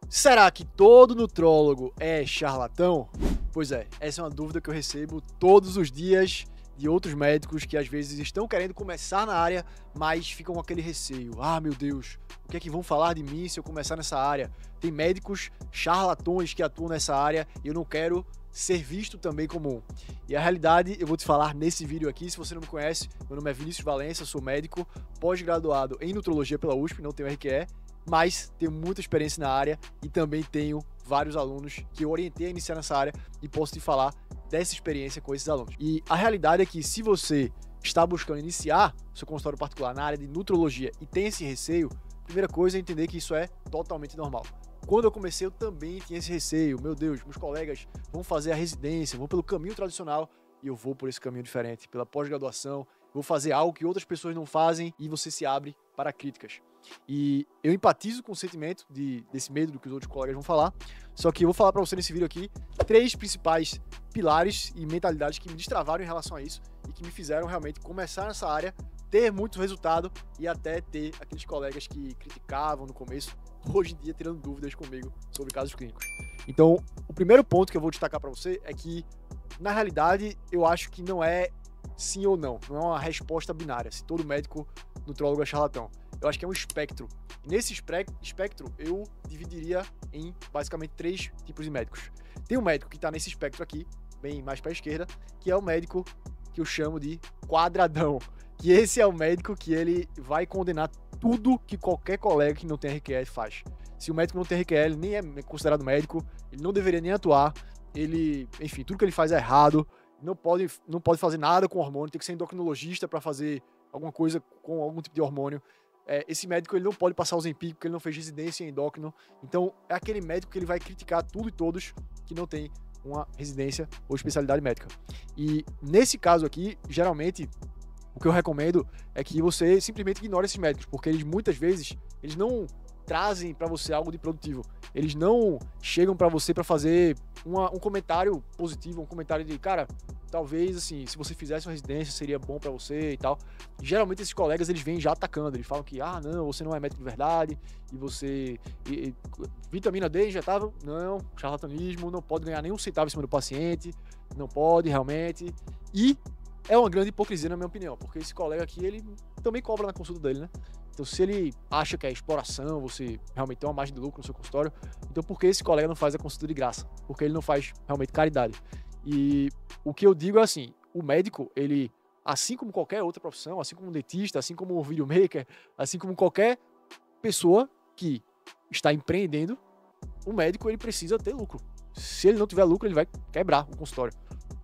Será que todo nutrólogo é charlatão? Pois é, essa é uma dúvida que eu recebo todos os dias de outros médicos que às vezes estão querendo começar na área, mas ficam com aquele receio. Ah, meu Deus, o que é que vão falar de mim se eu começar nessa área? Tem médicos charlatões que atuam nessa área e eu não quero ser visto também como um. E a realidade, eu vou te falar nesse vídeo aqui. Se você não me conhece, meu nome é Vinícius Valença, sou médico pós-graduado em nutrologia pela USP, não tenho RQE, mas tenho muita experiência na área e também tenho vários alunos que eu orientei a iniciar nessa área e posso te falar dessa experiência com esses alunos. E a realidade é que se você está buscando iniciar seu consultório particular na área de nutrologia e tem esse receio, a primeira coisa é entender que isso é totalmente normal. Quando eu comecei, eu também tinha esse receio. Meu Deus, meus colegas vão fazer a residência, vão pelo caminho tradicional e eu vou por esse caminho diferente, pela pós-graduação, vou fazer algo que outras pessoas não fazem e você se abre para críticas. E eu empatizo com o sentimento desse medo do que os outros colegas vão falar, só que eu vou falar para você nesse vídeo aqui 3 principais pilares e mentalidades que me destravaram em relação a isso e que me fizeram realmente começar nessa área, ter muito resultado e até ter aqueles colegas que criticavam no começo, hoje em dia tirando dúvidas comigo sobre casos clínicos. Então, o primeiro ponto que eu vou destacar para você é que, na realidade, eu acho que não é sim ou não é uma resposta binária, se todo médico nutrólogo é charlatão. Eu acho que é um espectro. E nesse espectro, eu dividiria em basicamente 3 tipos de médicos. Tem um médico que está nesse espectro aqui, bem mais para a esquerda, que é o médico que eu chamo de quadradão. Que esse é o médico que ele vai condenar tudo que qualquer colega que não tem RQE faz. Se o médico não tem RQE, ele nem é considerado médico, ele não deveria nem atuar, enfim, tudo que ele faz é errado, não pode fazer nada com hormônio, tem que ser endocrinologista para fazer alguma coisa com algum tipo de hormônio. Esse médico ele não pode passar o Ozempic porque ele não fez residência em endócrino. Então, é aquele médico que ele vai criticar tudo e todos que não tem uma residência ou especialidade médica. E nesse caso aqui, geralmente, o que eu recomendo é que você simplesmente ignore esses médicos, porque eles muitas vezes eles não trazem para você algo de produtivo. Eles não chegam para você para fazer um comentário positivo, um comentário de, cara, talvez, assim, se você fizesse uma residência seria bom pra você e tal. E, geralmente esses colegas, eles vêm já atacando, eles falam que, não, você não é médico de verdade, e você... vitamina D injetável? Não, charlatanismo, não pode ganhar nenhum centavo em cima do paciente, não pode, realmente. E é uma grande hipocrisia, na minha opinião, porque esse colega aqui, ele também cobra na consulta dele, né? Então, se ele acha que é exploração, você realmente tem uma margem de lucro no seu consultório, então por que esse colega não faz a consulta de graça? Porque ele não faz realmente caridade. E o que eu digo é assim, o médico, ele, assim como qualquer outra profissão, assim como um dentista, assim como um videomaker, assim como qualquer pessoa que está empreendendo, o médico, ele precisa ter lucro. Se ele não tiver lucro, ele vai quebrar o consultório.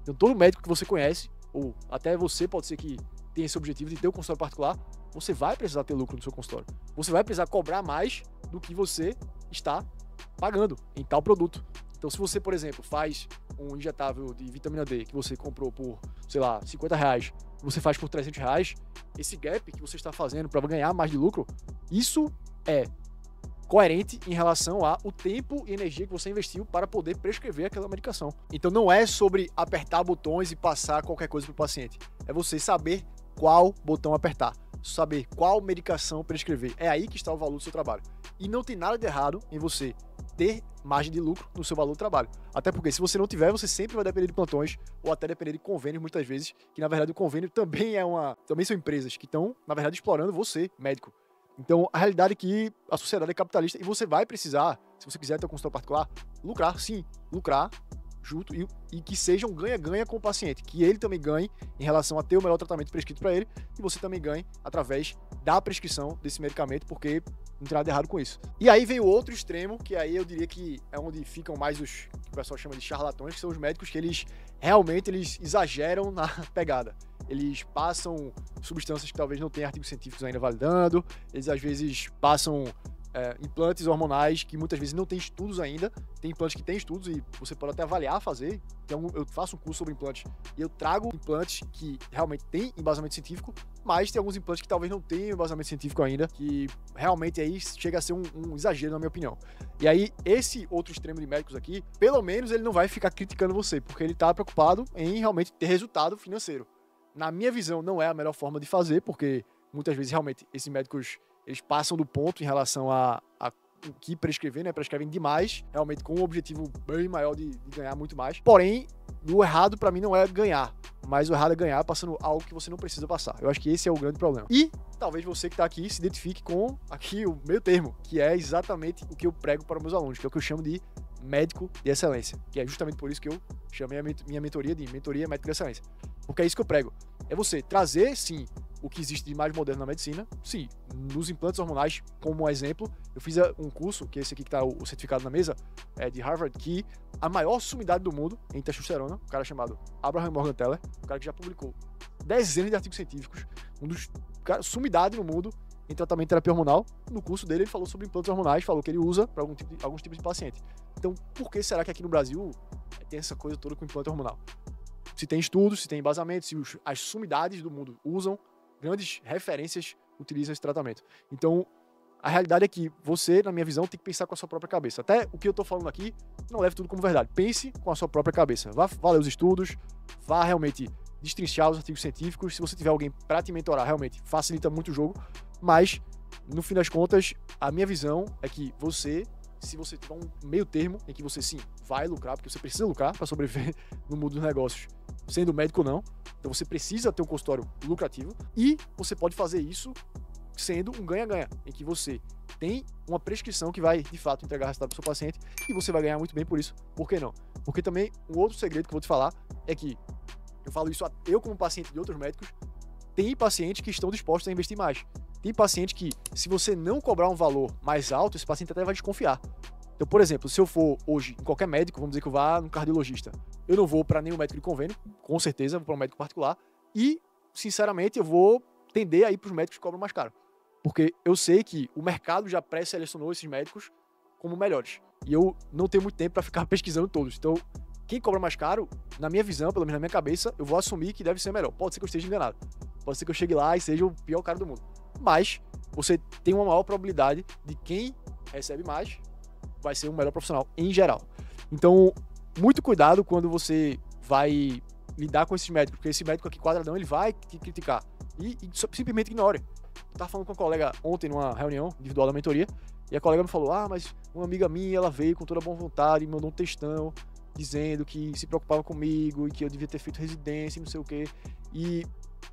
Então, todo médico que você conhece, ou até você pode ser que tenha esse objetivo de ter um consultório particular, você vai precisar ter lucro no seu consultório. Você vai precisar cobrar mais do que você está pagando em tal produto. Então, se você, por exemplo, faz um injetável de vitamina D que você comprou por, sei lá, R$50, você faz por R$300, esse gap que você está fazendo para ganhar mais de lucro, isso é coerente em relação ao tempo e energia que você investiu para poder prescrever aquela medicação. Então, não é sobre apertar botões e passar qualquer coisa para o paciente. É você saber qual botão apertar, saber qual medicação prescrever. É aí que está o valor do seu trabalho. E não tem nada de errado em você ter margem de lucro no seu valor do trabalho. Até porque se você não tiver, você sempre vai depender de plantões ou até depender de convênios muitas vezes, que na verdade o convênio também também são empresas que estão, na verdade, explorando você, médico. Então, a realidade é que a sociedade é capitalista e você vai precisar, se você quiser ter um consultório particular, lucrar, sim, lucrar junto e que seja um ganha-ganha com o paciente, que ele também ganhe em relação a ter o melhor tratamento prescrito para ele e você também ganhe através da prescrição desse medicamento, porque não tem nada de errado com isso. E aí vem o outro extremo, que aí eu diria que é onde ficam mais os que o pessoal chama de charlatões, que são os médicos que eles exageram na pegada. Eles passam substâncias que talvez não tenham artigos científicos ainda validando, eles às vezes passam implantes hormonais que muitas vezes não tem estudos ainda. Tem implantes que tem estudos e você pode até avaliar, fazer. Então, eu faço um curso sobre implantes e eu trago implantes que realmente têm embasamento científico, mas tem alguns implantes que talvez não tenham embasamento científico ainda, que realmente aí chega a ser um exagero, na minha opinião. E aí, esse outro extremo de médicos aqui, pelo menos ele não vai ficar criticando você, porque ele tá preocupado em realmente ter resultado financeiro. Na minha visão, não é a melhor forma de fazer, porque muitas vezes realmente esses médicos eles passam do ponto em relação a o que prescrever, né? Prescrevem demais, realmente com um objetivo bem maior de ganhar muito mais. Porém, o errado pra mim não é ganhar, mas o errado é ganhar passando algo que você não precisa passar. Eu acho que esse é o grande problema. E talvez você que tá aqui se identifique com aqui o meio termo, que é exatamente o que eu prego para os meus alunos, que é o que eu chamo de médico de excelência, que é justamente por isso que eu chamei a minha mentoria de mentoria médico de excelência. Porque é isso que eu prego. É você trazer, sim, o que existe de mais moderno na medicina, sim, nos implantes hormonais, como exemplo, eu fiz um curso, que é esse aqui que tá o certificado na mesa, de Harvard, que a maior sumidade do mundo em testosterona, um cara chamado Abraham Morgenthaler, um cara que já publicou dezenas de artigos científicos, um dos caras, sumidade no mundo em tratamento de terapia hormonal. No curso dele ele falou sobre implantes hormonais, falou que ele usa para alguns tipos de paciente. Então, por que será que aqui no Brasil tem essa coisa toda com implante hormonal? Se tem estudos, se tem embasamento, se as sumidades do mundo usam, grandes referências utilizam esse tratamento. Então, a realidade é que você, na minha visão, tem que pensar com a sua própria cabeça. Até o que eu tô falando aqui, não leve tudo como verdade. Pense com a sua própria cabeça. Vá ler os estudos, vá realmente destrinchar os artigos científicos. Se você tiver alguém para te mentorar, realmente facilita muito o jogo. Mas, no fim das contas, a minha visão é que você, se você tiver um meio termo em que você, sim, vai lucrar, porque você precisa lucrar para sobreviver no mundo dos negócios, sendo médico ou não. Então você precisa ter um consultório lucrativo e você pode fazer isso sendo um ganha-ganha, em que você tem uma prescrição que vai, de fato, entregar resultado para o seu paciente e você vai ganhar muito bem por isso. Por que não? Porque também, um outro segredo que eu vou te falar é que, eu falo isso eu como paciente de outros médicos, tem pacientes que estão dispostos a investir mais. Tem paciente que, se você não cobrar um valor mais alto, esse paciente até vai desconfiar. Então, por exemplo, se eu for hoje em qualquer médico, vamos dizer que eu vá num cardiologista, eu não vou para nenhum médico de convênio, com certeza, vou para um médico particular e, sinceramente, eu vou tender a ir para os médicos que cobram mais caro. Porque eu sei que o mercado já pré-selecionou esses médicos como melhores. E eu não tenho muito tempo para ficar pesquisando todos. Então, quem cobra mais caro, na minha visão, pelo menos na minha cabeça, eu vou assumir que deve ser melhor. Pode ser que eu esteja enganado. Pode ser que eu chegue lá e seja o pior cara do mundo. Mas você tem uma maior probabilidade de quem recebe mais vai ser um melhor profissional em geral. Então, muito cuidado quando você vai lidar com esses médicos, porque esse médico aqui quadradão, ele vai te criticar. E simplesmente ignore. Eu tava falando com uma colega ontem numa reunião individual da mentoria, e a colega me falou, mas uma amiga minha, ela veio com toda boa vontade, me mandou um textão, dizendo que se preocupava comigo, e que eu devia ter feito residência, e não sei o quê. E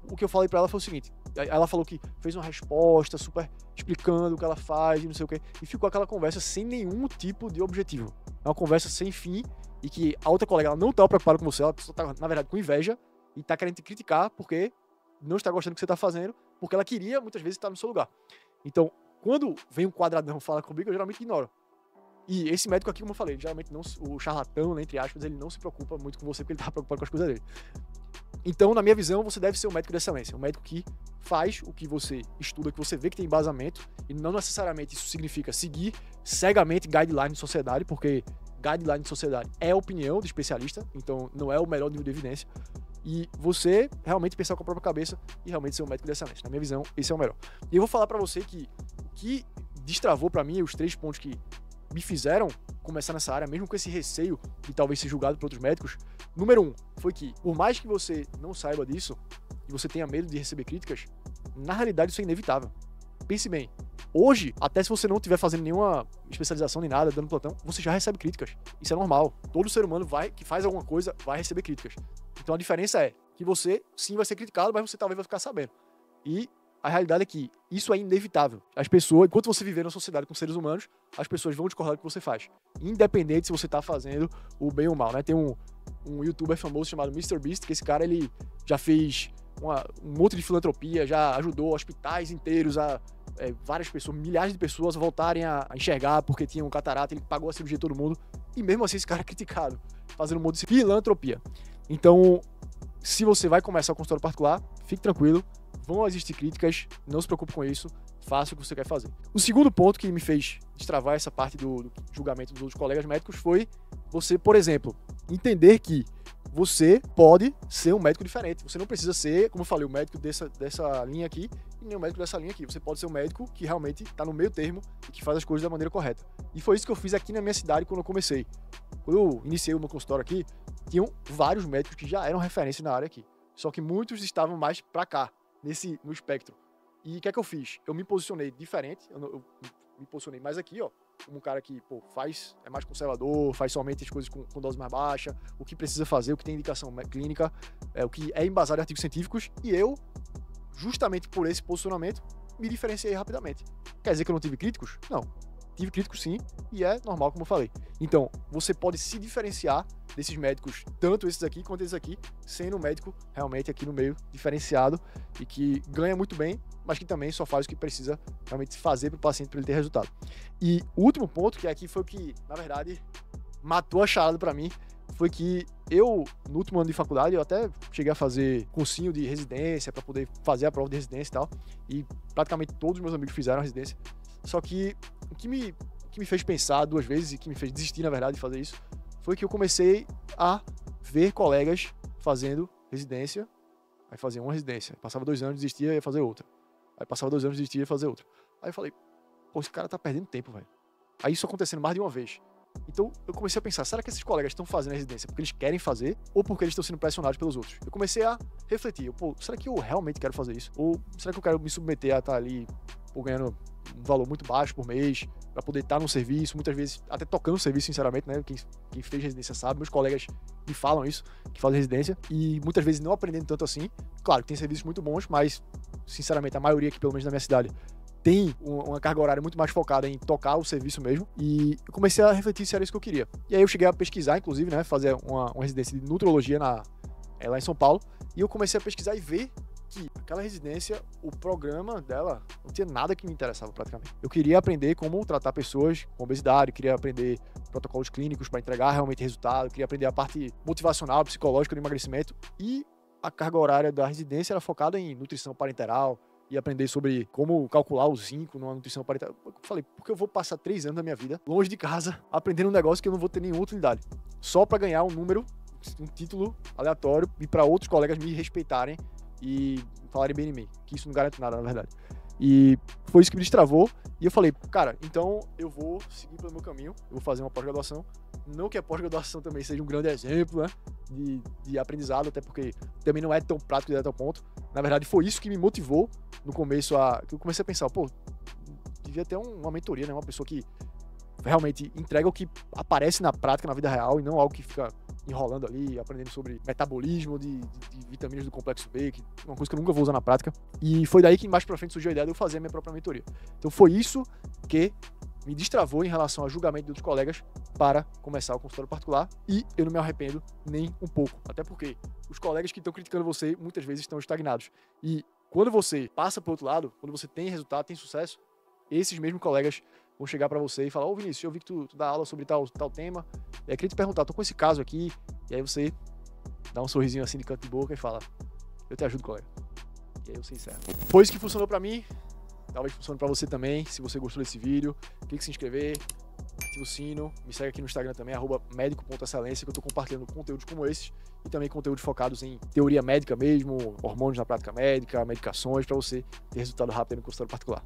o que eu falei pra ela foi o seguinte, ela falou que fez uma resposta super explicando o que ela faz, e não sei o quê, e ficou aquela conversa sem nenhum tipo de objetivo. É uma conversa sem fim, e que a outra colega, ela não tá preocupada com você, ela só tá, na verdade, com inveja, e tá querendo te criticar, porque não está gostando do que você tá fazendo, porque ela queria, muitas vezes, estar no seu lugar. Então, quando vem um quadradão falar comigo, eu geralmente ignoro. E esse médico aqui, como eu falei, geralmente não, o charlatão, né, entre aspas, ele não se preocupa muito com você, porque ele tá preocupado com as coisas dele. Então, na minha visão, você deve ser um médico de excelência, um médico que faz o que você estuda, que você vê que tem embasamento, e não necessariamente isso significa seguir cegamente guideline de sociedade, porque guideline de sociedade é opinião de especialista, então não é o melhor nível de evidência, e você realmente pensar com a própria cabeça e realmente ser um médico de excelência. Na minha visão, esse é o melhor. E eu vou falar pra você que o que destravou pra mim, os 3 pontos que me fizeram começar nessa área, mesmo com esse receio de talvez ser julgado por outros médicos, número 1, foi que, por mais que você não saiba disso, e você tenha medo de receber críticas, na realidade isso é inevitável. Pense bem, hoje, até se você não estiver fazendo nenhuma especialização nem nada, dando plantão, você já recebe críticas. Isso é normal. Todo ser humano que faz alguma coisa vai receber críticas. Então a diferença é que você sim vai ser criticado, mas você talvez vai ficar sabendo. E a realidade é que isso é inevitável. As pessoas, enquanto você viver na sociedade com seres humanos, as pessoas vão discordar do que você faz. Independente se você tá fazendo o bem ou o mal, né? Tem um youtuber famoso chamado MrBeast, que esse cara, ele já fez um monte de filantropia, já ajudou hospitais inteiros várias pessoas, milhares de pessoas voltarem a enxergar porque tinham catarata, ele pagou a cirurgia de todo mundo, e mesmo assim esse cara é criticado, fazendo um monte de filantropia. Então, se você vai começar o consultório particular, fique tranquilo, vão existir críticas, não se preocupe com isso, faça o que você quer fazer. O segundo ponto que me fez destravar essa parte do julgamento dos outros colegas médicos foi você, por exemplo, entender que você pode ser um médico diferente. Você não precisa ser, como eu falei, o médico dessa linha aqui e nem o médico dessa linha aqui. Você pode ser um médico que realmente está no meio termo e que faz as coisas da maneira correta. E foi isso que eu fiz aqui na minha cidade quando eu comecei. Quando eu iniciei o meu consultório aqui, tinham vários médicos que já eram referência na área aqui. Só que muitos estavam mais para cá, no espectro. E o que é que eu fiz? Eu me posicionei diferente, eu me posicionei mais aqui, ó, como um cara que, pô, é mais conservador, faz somente as coisas com dose mais baixa, o que precisa fazer, o que tem indicação clínica, o que é embasado em artigos científicos, e eu, justamente por esse posicionamento, me diferenciei rapidamente. Quer dizer que eu não tive críticos? Não. Tive críticos sim, e é normal, como eu falei. Então, você pode se diferenciar desses médicos, tanto esses aqui quanto esses aqui, sendo um médico realmente aqui no meio diferenciado e que ganha muito bem, mas que também só faz o que precisa realmente fazer para o paciente para ele ter resultado. E o último ponto, que aqui foi o que, na verdade, matou a charada para mim, foi que eu, no último ano de faculdade, eu até cheguei a fazer cursinho de residência para poder fazer a prova de residência e tal, e praticamente todos os meus amigos fizeram a residência. Só que o que me fez pensar duas vezes e que me fez desistir, na verdade, de fazer isso, foi que eu comecei a ver colegas fazendo residência, aí fazia uma residência, passava 2 anos, desistia e ia fazer outra. Aí passava 2 anos, desistia e ia fazer outra. Aí eu falei, pô, esse cara tá perdendo tempo, velho. Aí isso acontecendo mais de uma vez. Então eu comecei a pensar, será que esses colegas estão fazendo a residência porque eles querem fazer ou porque eles estão sendo pressionados pelos outros? Eu comecei a refletir, pô, será que eu realmente quero fazer isso? Ou será que eu quero me submeter a estar ali, pô, ganhando um valor muito baixo por mês, para poder estar no serviço, muitas vezes até tocando o serviço, sinceramente, né? Quem fez residência sabe, meus colegas me falam isso, que fazem residência, e muitas vezes não aprendendo tanto assim. Claro que tem serviços muito bons, mas, sinceramente, a maioria aqui, pelo menos na minha cidade, tem uma carga horária muito mais focada em tocar o serviço mesmo, e eu comecei a refletir se era isso que eu queria. E aí eu cheguei a pesquisar, inclusive, né, fazer uma residência de nutrologia lá em São Paulo, e eu comecei a pesquisar e ver que aquela residência, o programa dela não tinha nada que me interessava praticamente. Eu queria aprender como tratar pessoas com obesidade, queria aprender protocolos clínicos para entregar realmente resultado, queria aprender a parte motivacional, psicológica do emagrecimento, e a carga horária da residência era focada em nutrição parenteral, e aprender sobre como calcular o zinco numa nutrição parenteral. Eu falei, porque eu vou passar 3 anos da minha vida longe de casa, aprendendo um negócio que eu não vou ter nenhuma utilidade, só para ganhar um número, um título aleatório, e para outros colegas me respeitarem e falarem bem de mim, que isso não garante nada, na verdade. E foi isso que me destravou, e eu falei, cara, então eu vou seguir pelo meu caminho, eu vou fazer uma pós-graduação, não que a pós-graduação também seja um grande exemplo, né, de aprendizado, até porque também não é tão prático direto ao ponto. Na verdade, foi isso que me motivou no começo, que eu comecei a pensar, pô, devia ter uma mentoria, né, uma pessoa que realmente entrega o que aparece na prática, na vida real, e não algo que fica enrolando ali, aprendendo sobre metabolismo de vitaminas do complexo B, que é uma coisa que eu nunca vou usar na prática. E foi daí que mais pra frente surgiu a ideia de eu fazer a minha própria mentoria. Então foi isso que me destravou em relação ao julgamento de outros colegas para começar o consultório particular, e eu não me arrependo nem um pouco, até porque os colegas que estão criticando você muitas vezes estão estagnados. E quando você passa pro outro lado, quando você tem resultado, tem sucesso, esses mesmos colegas vão chegar para você e falar, ô Vinícius, eu vi que tu dá aula sobre tal tema, e aí queria te perguntar, tô com esse caso aqui, e aí você dá um sorrisinho assim de canto de boca e fala, eu te ajudo, colega. E aí você encerra. Foi isso que funcionou para mim, talvez funcione para você também. Se você gostou desse vídeo, clique em se inscrever, ativa o sino, me segue aqui no Instagram também, @medico.excelência, que eu tô compartilhando conteúdos como esses, e também conteúdos focados em teoria médica mesmo, hormônios na prática médica, medicações, para você ter resultado rápido no consultório particular.